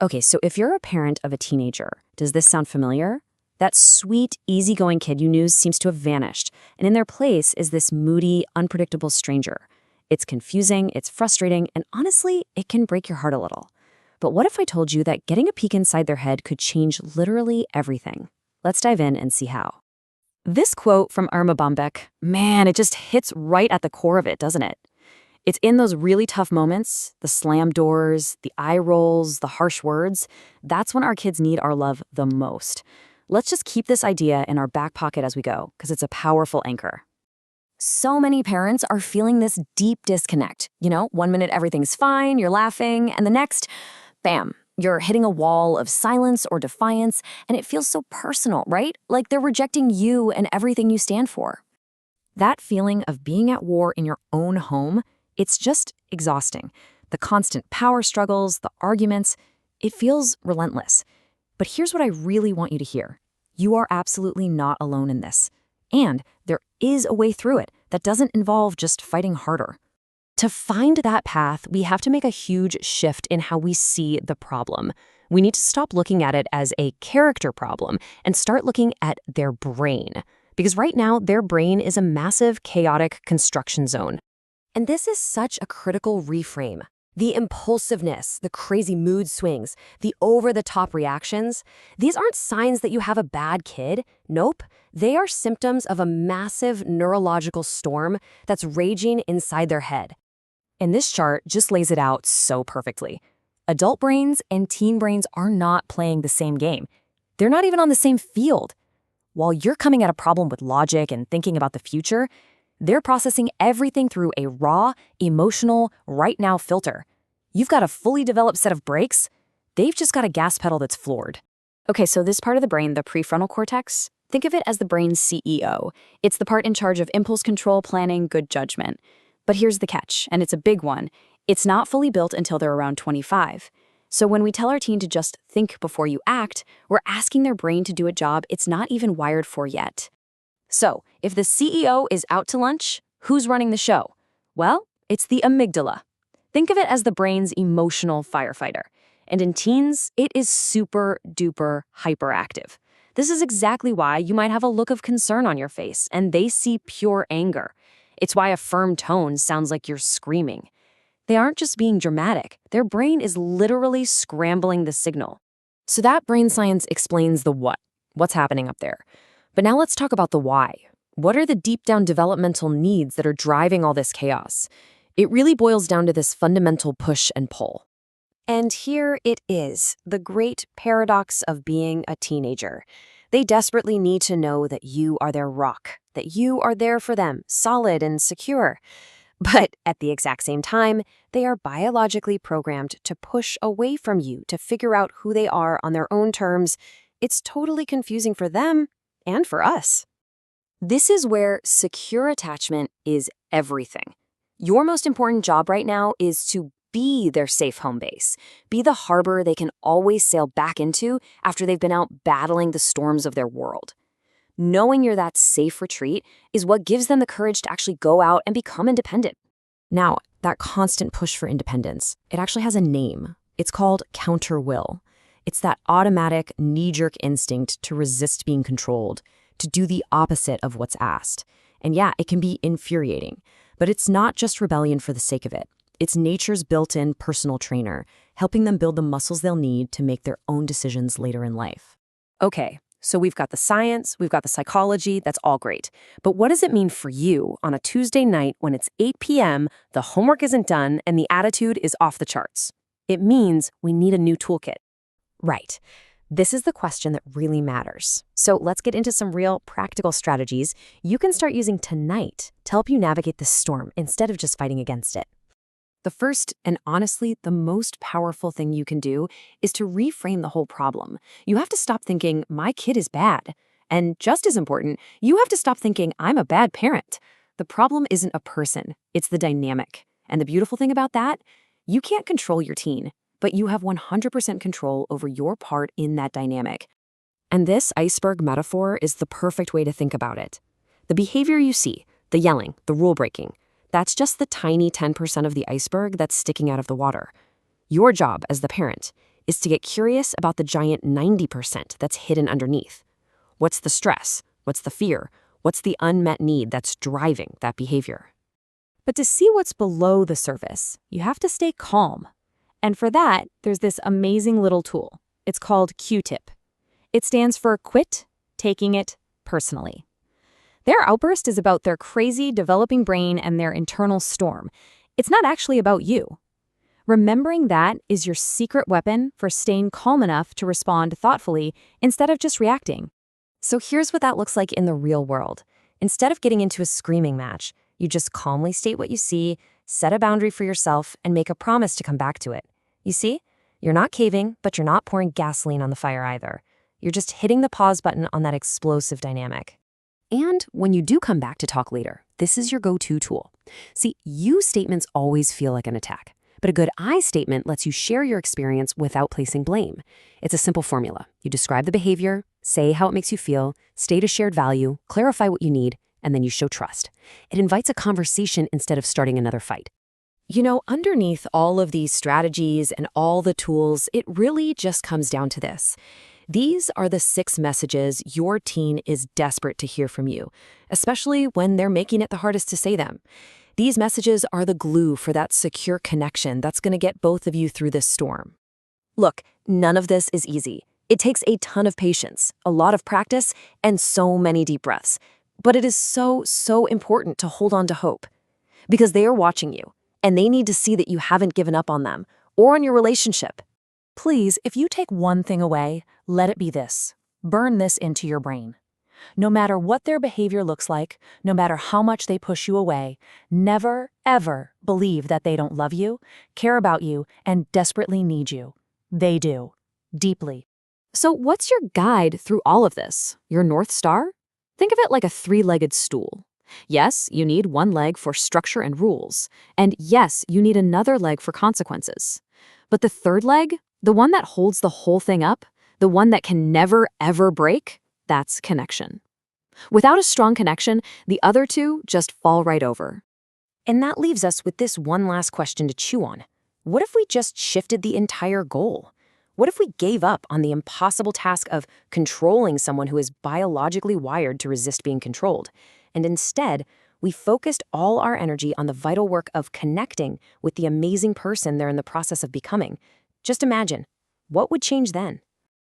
Okay, so if you're a parent of a teenager, does this sound familiar? That sweet, easygoing kid you knew seems to have vanished, and in their place is this moody, unpredictable stranger. It's confusing, it's frustrating, and honestly, it can break your heart a little. But what if I told you that getting a peek inside their head could change literally everything? Let's dive in and see how. This quote from Irma Bombeck, man, it just hits right at the core of it, doesn't it? It's in those really tough moments, the slammed doors, the eye rolls, the harsh words, that's when our kids need our love the most. Let's just keep this idea in our back pocket as we go, because it's a powerful anchor. So many parents are feeling this deep disconnect. One minute everything's fine, you're laughing, and the next, bam, you're hitting a wall of silence or defiance, and it feels so personal, right? Like they're rejecting you and everything you stand for. That feeling of being at war in your own home, it's just exhausting. The constant power struggles, the arguments, it feels relentless. But here's what I really want you to hear. You are absolutely not alone in this. And there is a way through it that doesn't involve just fighting harder. To find that path, we have to make a huge shift in how we see the problem. We need to stop looking at it as a character problem and start looking at their brain. Because right now, their brain is a massive, chaotic construction zone. And this is such a critical reframe. The impulsiveness, the crazy mood swings, the over-the-top reactions, these aren't signs that you have a bad kid. Nope. They are symptoms of a massive neurological storm that's raging inside their head. And this chart just lays it out so perfectly. Adult brains and teen brains are not playing the same game. They're not even on the same field. While you're coming at a problem with logic and thinking about the future, they're processing everything through a raw, emotional, right-now filter. You've got a fully developed set of brakes. They've just got a gas pedal that's floored. Okay, so this part of the brain, the prefrontal cortex, think of it as the brain's CEO. It's the part in charge of impulse control, planning, good judgment. But here's the catch, and it's a big one. It's not fully built until they're around 25. So when we tell our teen to just think before you act, we're asking their brain to do a job it's not even wired for yet. So, if the CEO is out to lunch, who's running the show? Well, it's the amygdala. Think of it as the brain's emotional firefighter. And in teens, it is super duper hyperactive. This is exactly why you might have a look of concern on your face, and they see pure anger. It's why a firm tone sounds like you're screaming. They aren't just being dramatic. Their brain is literally scrambling the signal. So that brain science explains the what's happening up there. But now let's talk about the why. What are the deep down developmental needs that are driving all this chaos? It really boils down to this fundamental push and pull. And here it is, the great paradox of being a teenager. They desperately need to know that you are their rock, that you are there for them, solid and secure. But at the exact same time, they are biologically programmed to push away from you, to figure out who they are on their own terms. It's totally confusing for them and for us. This is where secure attachment is everything. Your most important job right now is to be their safe home base. Be the harbor they can always sail back into after they've been out battling the storms of their world. Knowing you're that safe retreat is what gives them the courage to actually go out and become independent. Now, that constant push for independence, it actually has a name. It's called counter-will. It's that automatic, knee-jerk instinct to resist being controlled, to do the opposite of what's asked. And yeah, it can be infuriating, but it's not just rebellion for the sake of it. It's nature's built-in personal trainer, helping them build the muscles they'll need to make their own decisions later in life. Okay, so we've got the science, we've got the psychology, that's all great. But what does it mean for you on a Tuesday night when it's 8 p.m., the homework isn't done, and the attitude is off the charts? It means we need a new toolkit. Right. This is the question that really matters. So let's get into some real practical strategies you can start using tonight to help you navigate this storm instead of just fighting against it. The first, and honestly, the most powerful thing you can do is to reframe the whole problem. You have to stop thinking, my kid is bad. And just as important, you have to stop thinking, I'm a bad parent. The problem isn't a person, it's the dynamic. And the beautiful thing about that, you can't control your teen, but you have 100% control over your part in that dynamic. And this iceberg metaphor is the perfect way to think about it. The behavior you see, the yelling, the rule breaking, that's just the tiny 10% of the iceberg that's sticking out of the water. Your job as the parent is to get curious about the giant 90% that's hidden underneath. What's the stress? What's the fear? What's the unmet need that's driving that behavior? But to see what's below the surface, you have to stay calm. And for that, there's this amazing little tool. It's called Q-tip. It stands for Quit Taking It Personally. Their outburst is about their crazy developing brain and their internal storm. It's not actually about you. Remembering that is your secret weapon for staying calm enough to respond thoughtfully instead of just reacting. So here's what that looks like in the real world. Instead of getting into a screaming match, you just calmly state what you see, set a boundary for yourself, and make a promise to come back to it. You see? You're not caving, but you're not pouring gasoline on the fire either. You're just hitting the pause button on that explosive dynamic. And when you do come back to talk later, this is your go-to tool. See, you statements always feel like an attack, but a good I statement lets you share your experience without placing blame. It's a simple formula. You describe the behavior, say how it makes you feel, state a shared value, clarify what you need, and then you show trust. It invites a conversation instead of starting another fight. You know, underneath all of these strategies and all the tools, it really just comes down to this. These are the 6 messages your teen is desperate to hear from you, especially when they're making it the hardest to say them. These messages are the glue for that secure connection that's going to get both of you through this storm. Look, none of this is easy. It takes a ton of patience, a lot of practice, and so many deep breaths. But it is so important to hold on to hope. Because they are watching you, and they need to see that you haven't given up on them or on your relationship. Please, if you take one thing away, let it be this. Burn this into your brain. No matter what their behavior looks like, no matter how much they push you away, never, ever believe that they don't love you, care about you, and desperately need you. They do. Deeply. So what's your guide through all of this? Your North Star? Think of it like a 3-legged stool. Yes, you need one leg for structure and rules. And yes, you need another leg for consequences. But the third leg, the one that holds the whole thing up, the one that can never, ever break, that's connection. Without a strong connection, the other two just fall right over. And that leaves us with this one last question to chew on. What if we just shifted the entire goal? What if we gave up on the impossible task of controlling someone who is biologically wired to resist being controlled, and instead, we focused all our energy on the vital work of connecting with the amazing person they're in the process of becoming? Just imagine, what would change then?